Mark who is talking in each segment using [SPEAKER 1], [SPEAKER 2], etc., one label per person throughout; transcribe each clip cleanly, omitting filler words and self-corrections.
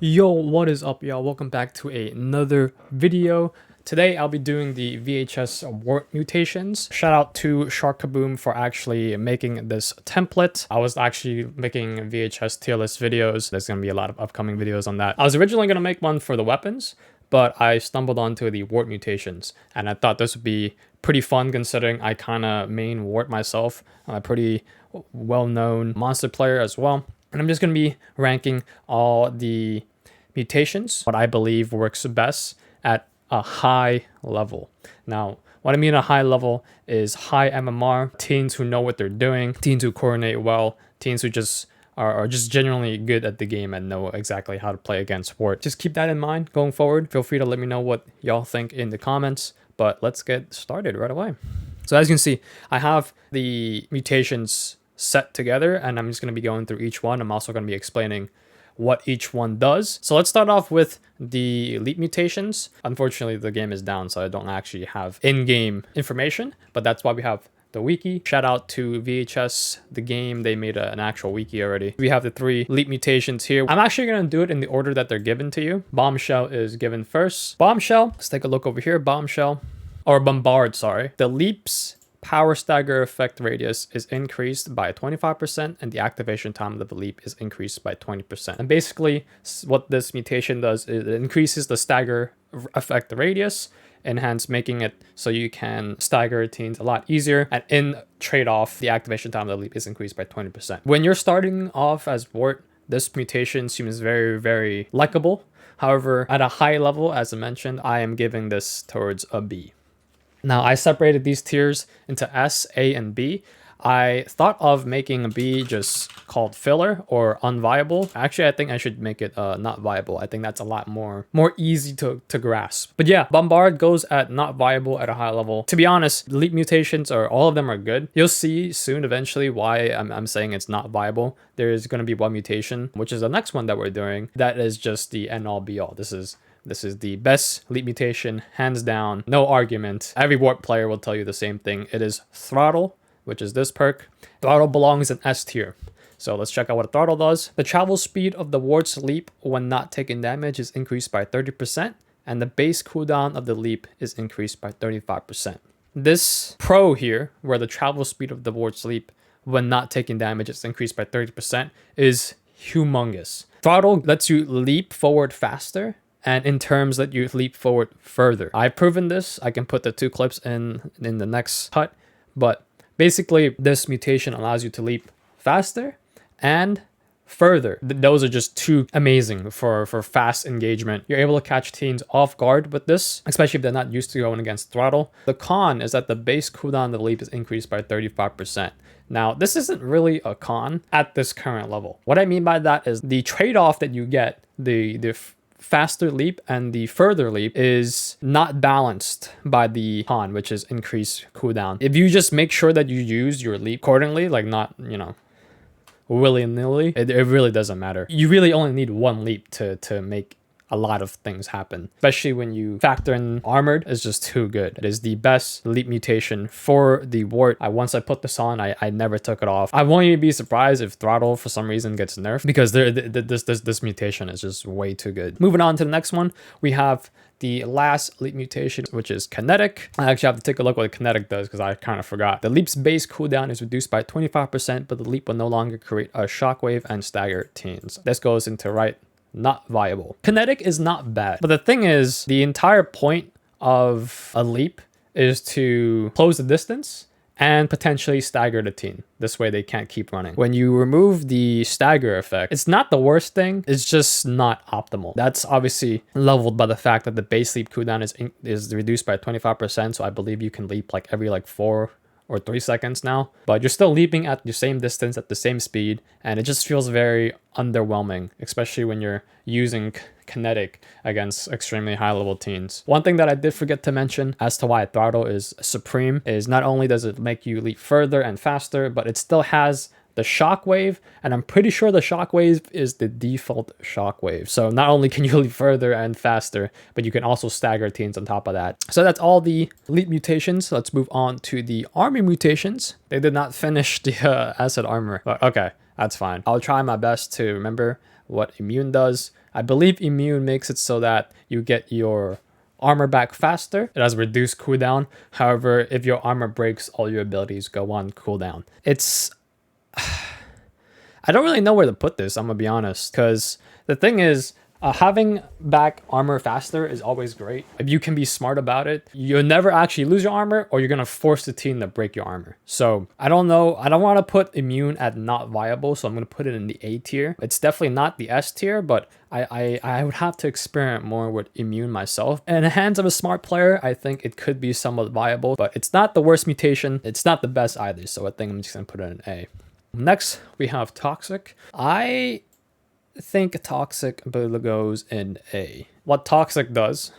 [SPEAKER 1] Yo, what is up, y'all? Welcome back to another video. Today I'll be doing the VHS WART mutations. Shout out to Shark Kaboom for actually making this template. I was actually making VHS tier list videos. There's gonna be a lot of upcoming videos on that. I was originally gonna make one for the weapons, but I stumbled onto the WART mutations, and I thought this would be pretty fun considering I kind of main WART myself. I'm a pretty well-known monster player as well. And I'm just going to be ranking all the mutations, what I believe works best at a high level. Now, what I mean a high level is high MMR, teens who know what they're doing, teens who coordinate well, teens who just are just genuinely good at the game and know exactly how to play against WART. Just keep that in mind going forward. Feel free to let me know what y'all think in the comments, but let's get started right away. So as you can see, I have the mutations set together and I'm just going to be going through each one. I'm also going to be explaining what each one does. So let's start off with the elite mutations. Unfortunately, the game is down, so I don't actually have in-game information, but that's why we have the wiki. Shout out to VHS, the game. They made an actual wiki already. We have the 3 elite mutations here. I'm actually going to do it in the order that they're given to you. Bombshell is given first. Bombshell, let's take a look over here. Bombshell, or Bombard, sorry. The leaps power stagger effect radius is increased by 25% and the activation time of the leap is increased by 20%. And basically what this mutation does is it increases the stagger effect radius and hence making it so you can stagger teams a lot easier, and in trade-off the activation time of the leap is increased by 20%. When you're starting off as WART, this mutation seems very likable. However, at a high level, as I mentioned, I am giving this towards a B. Now, I separated these tiers into S, A, and B. I thought of making a B just called filler or unviable. Actually, I think I should make it not viable. I think that's a lot more easy to grasp. But yeah, Bombard goes at not viable at a high level. To be honest, elite mutations, or all of them are good. You'll see soon eventually why I'm saying it's not viable. There's going to be one mutation, which is the next one that we're doing. That is just the end all be all. This is the best elite mutation, hands down, no argument. Every WART player will tell you the same thing. It is Throttle, which is this perk. Throttle belongs in S tier. So let's check out what a Throttle does. The travel speed of the WART's leap when not taking damage is increased by 30%, and the base cooldown of the leap is increased by 35%. This pro here, where the travel speed of the WART's leap when not taking damage is increased by 30%, is humongous. Throttle lets you leap forward faster, and in terms that you leap forward further. I've proven this. I can put the 2 clips in the next cut, but basically this mutation allows you to leap faster and further. Those are just too amazing for fast engagement. You're able to catch teams off guard with this, especially if they're not used to going against Throttle. The con is that the base cooldown of the leap is increased by 35%. Now, this isn't really a con at this current level. What I mean by that is the trade-off that you get, the faster leap and the further leap, is not balanced by the con, which is increased cooldown. If you just make sure that you use your leap accordingly, like not, willy-nilly, it really doesn't matter. You really only need 1 leap to make a lot of things happen, especially when you factor in armored. Is just too good. It is the best leap mutation for the WART. Once I put this on, I never took it off. I won't even be surprised if Throttle for some reason gets nerfed, because this mutation is just way too good. Moving on to the next one, we have the last elite mutation, which is Kinetic. I actually have to take a look what Kinetic does because I kind of forgot. The leap's base cooldown is reduced by 25%, but the leap will no longer create a shockwave and stagger teams. This goes into not viable. Kinetic is not bad, but the thing is, the entire point of a leap is to close the distance and potentially stagger the team. This way they can't keep running. When you remove the stagger effect, it's not the worst thing, it's just not optimal. That's obviously leveled by the fact that the base leap cooldown is reduced by 25%, so I believe you can leap like every 4 or 3 seconds now, but you're still leaping at the same distance at the same speed, and it just feels very underwhelming, especially when you're using Kinetic against extremely high level teams. One thing that I did forget to mention as to why Throttle is supreme is not only does it make you leap further and faster, but it still has the shockwave, and I'm pretty sure the shockwave is the default shockwave. So not only can you leap further and faster, but you can also stagger teams on top of that. So that's all the elite mutations. Let's move on to the army mutations. They did not finish the acid armor, but okay, that's fine. I'll try my best to remember what immune does. I believe immune makes it so that you get your armor back faster. It has reduced cooldown. However, if your armor breaks, all your abilities go on cooldown. It's... I don't really know where to put this, I'm gonna be honest, because the thing is, having back armor faster is always great. If you can be smart about it, you'll never actually lose your armor, or you're gonna force the team to break your armor. So I don't know. I don't want to put immune at not viable, so I'm gonna put it in the A tier. It's definitely not the S tier, but I would have to experiment more with immune myself. In the hands of a smart player, I think it could be somewhat viable, but it's not the worst mutation. It's not the best either, so I think I'm just gonna put it in A. Next, we have Toxic. I think Toxic goes in A. What Toxic does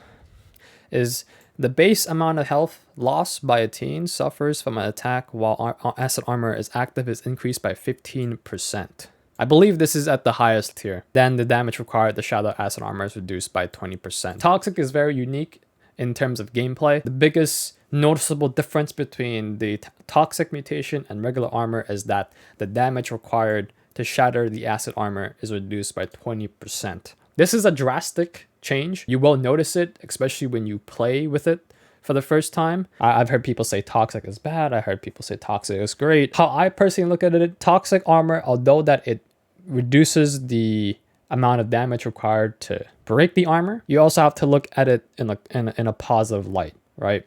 [SPEAKER 1] is the base amount of health lost by a team suffers from an attack while acid armor is active is increased by 15%. I believe this is at the highest tier. Then the damage required the shadow acid armor is reduced by 20%. Toxic is very unique in terms of gameplay. The biggest noticeable difference between the Toxic mutation and regular armor is that the damage required to shatter the acid armor is reduced by 20%. This is a drastic change. You will notice it, especially when you play with it for the first time. I've heard people say Toxic is bad. I heard people say Toxic is great. How I personally look at it, Toxic armor, although that it reduces the amount of damage required to break the armor, you also have to look at it in a positive light, right?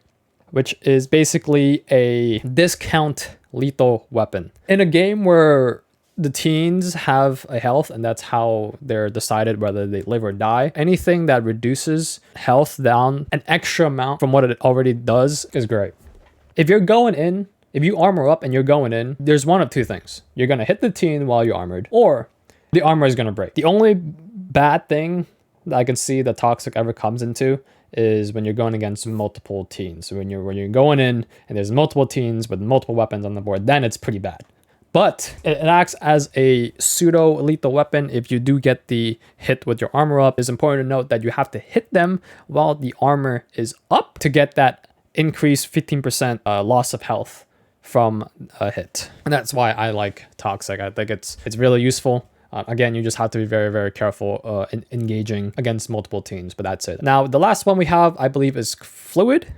[SPEAKER 1] Which is basically a discount lethal weapon. In a game where the teens have a health and that's how they're decided whether they live or die, anything that reduces health down an extra amount from what it already does is great. If you're going in, if you armor up and you're going in, there's one of two things. You're going to hit the teen while you're armored, or the armor is going to break. The only bad thing that I can see that Toxic ever comes into is when you're going against multiple teens. So when you're going in and there's multiple teens with multiple weapons on the board, then it's pretty bad. But it acts as a pseudo lethal weapon if you do get the hit with your armor up. It's important to note that you have to hit them while the armor is up to get that increased 15% loss of health from a hit. And that's why I like Toxic. I think it's really useful. Again, you just have to be very, very careful in engaging against multiple teams, but that's it. Now, the last one we have, I believe, is Fluid.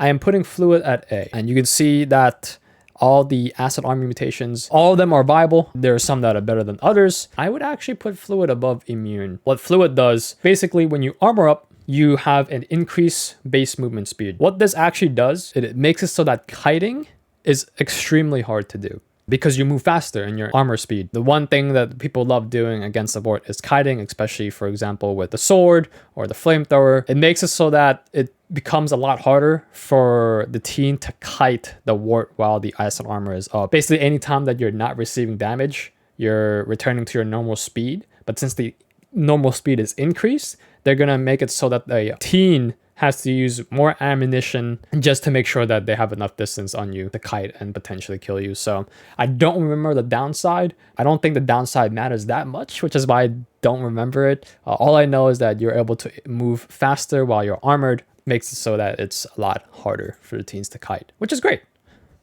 [SPEAKER 1] I am putting Fluid at A, and you can see that all the acid armor mutations, all of them are viable. There are some that are better than others. I would actually put Fluid above Immune. What Fluid does, basically when you armor up, you have an increased base movement speed. What this actually does, it makes it so that kiting is extremely hard to do, because you move faster in your armor speed. The one thing that people love doing against the board is kiting, especially, for example, with the sword or the flamethrower. It makes it so that it becomes a lot harder for the team to kite the wart while the acid armor is up. Basically, anytime that you're not receiving damage, you're returning to your normal speed. But since the normal speed is increased, they're going to make it so that the team has to use more ammunition just to make sure that they have enough distance on you to kite and potentially kill you. So I don't remember the downside. I don't think the downside matters that much, which is why I don't remember it. All I know is that you're able to move faster while you're armored, makes it so that it's a lot harder for the teams to kite, which is great.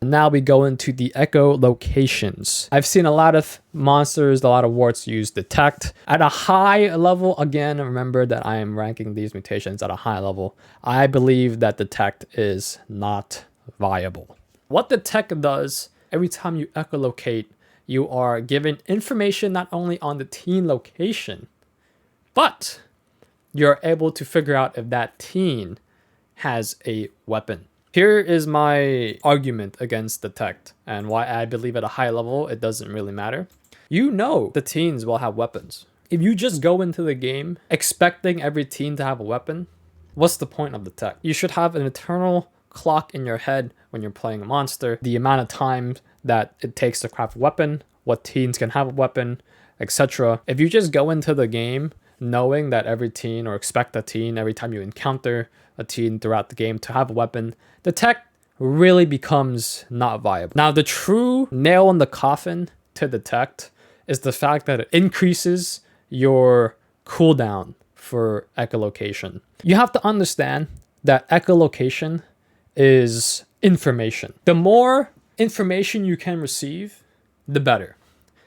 [SPEAKER 1] Now we go into the echolocations. I've seen a lot of monsters, a lot of warts use Detect. At a high level, again, remember that I am ranking these mutations at a high level. I believe that Detect is not viable. What Detect does, every time you echolocate, you are given information not only on the teen location, but you're able to figure out if that teen has a weapon. Here is my argument against Detect and why I believe at a high level it doesn't really matter. You know the teens will have weapons. If you just go into the game expecting every teen to have a weapon, what's the point of Detect? You should have an eternal clock in your head when you're playing a monster, the amount of time that it takes to craft a weapon, what teens can have a weapon, etc. If you just go into the game knowing that every teen, or expect a teen every time you encounter a teen throughout the game to have a weapon, Detect really becomes not viable. Now, the true nail in the coffin to Detect is the fact that it increases your cooldown for echolocation. You have to understand that echolocation is information. The more information you can receive, the better.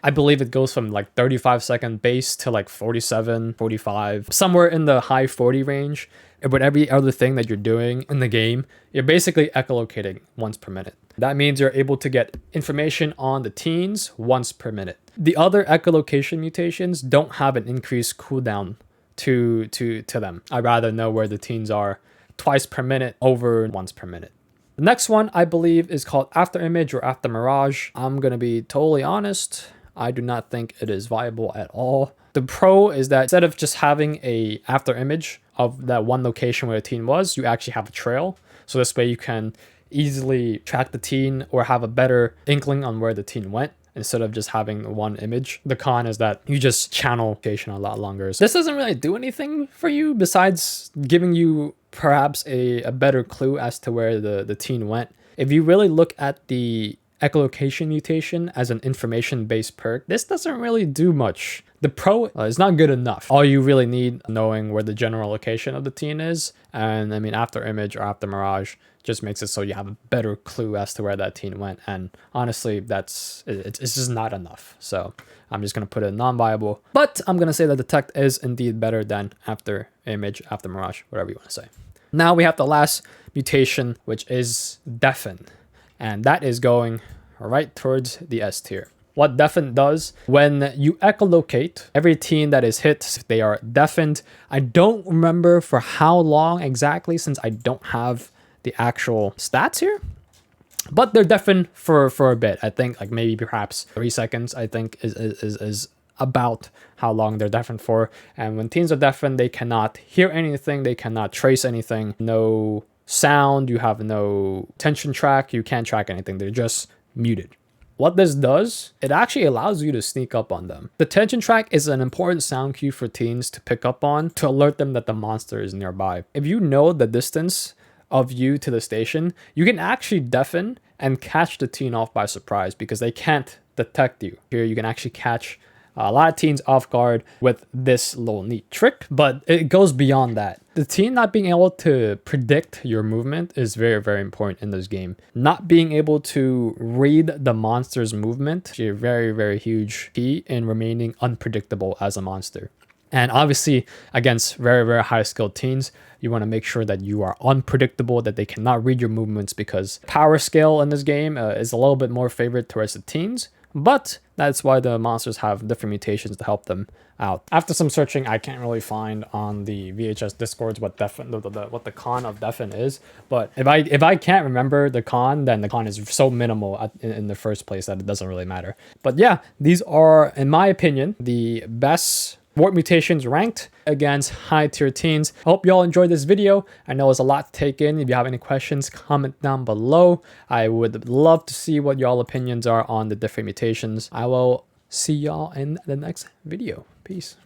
[SPEAKER 1] I believe it goes from like 35-second base to like 47, 45, somewhere in the high 40 range. And with every other thing that you're doing in the game, you're basically echolocating once per minute. That means you're able to get information on the teens once per minute. The other echolocation mutations don't have an increased cooldown to them. I'd rather know where the teens are twice per minute over once per minute. The next one I believe is called After Image or After Mirage. I'm going to be totally honest. I do not think it is viable at all. The pro is that instead of just having a after image of that one location where the teen was, you actually have a trail. So this way you can easily track the teen or have a better inkling on where the teen went instead of just having one image. The con is that you just channel location a lot longer. This doesn't really do anything for you besides giving you perhaps a better clue as to where the teen went. If you really look at the echolocation mutation as an information-based perk, this doesn't really do much. The pro is not good enough. All you really need knowing where the general location of the teen is, and I mean after image or after mirage just makes it so you have a better clue as to where that teen went, and honestly it's just not enough. So I'm just going to put it non-viable, but I'm going to say that detect is indeed better than after image, after mirage, whatever you want to say. Now we have the last mutation, which is Deafen. And that is going right towards the S tier. What Deafen does, when you echolocate every teen that is hit, they are deafened. I don't remember for how long exactly, since I don't have the actual stats here, but they're deafened for a bit. I think like maybe perhaps 3 seconds, I think is about how long they're deafened for. And when teens are deafened, they cannot hear anything, they cannot trace anything, no sound, you have no tension track, you can't track anything, they're just muted. What this does, it actually allows you to sneak up on them. The tension track is an important sound cue for teens to pick up on to alert them that the monster is nearby. If you know the distance of you to the station, you can actually deafen and catch the teen off by surprise because they can't detect you. Here you can actually catch a lot of teens off guard with this little neat trick, but it goes beyond that. The teen not being able to predict your movement is very, very important in this game. Not being able to read the monster's movement is a very, very huge key in remaining unpredictable as a monster. And obviously, against very, very high skilled teens, you want to make sure that you are unpredictable, that they cannot read your movements, because power scale in this game is a little bit more favored towards the teens. But that's why the monsters have different mutations to help them out. After some searching, I can't really find on the VHS discords what what the con of Deafen is. But if I can't remember the con, then the con is so minimal in the first place that it doesn't really matter. But yeah, these are, in my opinion, the best WART mutations ranked against high tier teens. I hope y'all enjoyed this video. I know it's a lot to take in. If you have any questions, comment down below. I would love to see what y'all opinions are on the different mutations. I will see y'all in the next video. Peace.